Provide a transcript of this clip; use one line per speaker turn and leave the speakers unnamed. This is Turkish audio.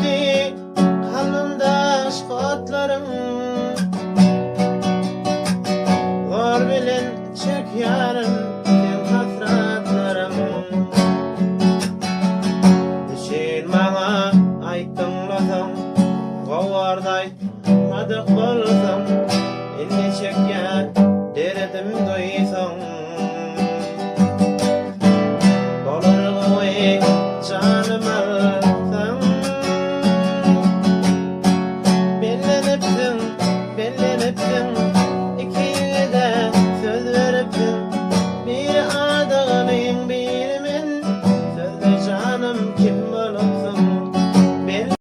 Indi kalbimde aşk otlarım, var bilen çek yarım sen hasratlarım. Düşen bana aytdın lazım, gowarda aytmadyk bolsam, indi çek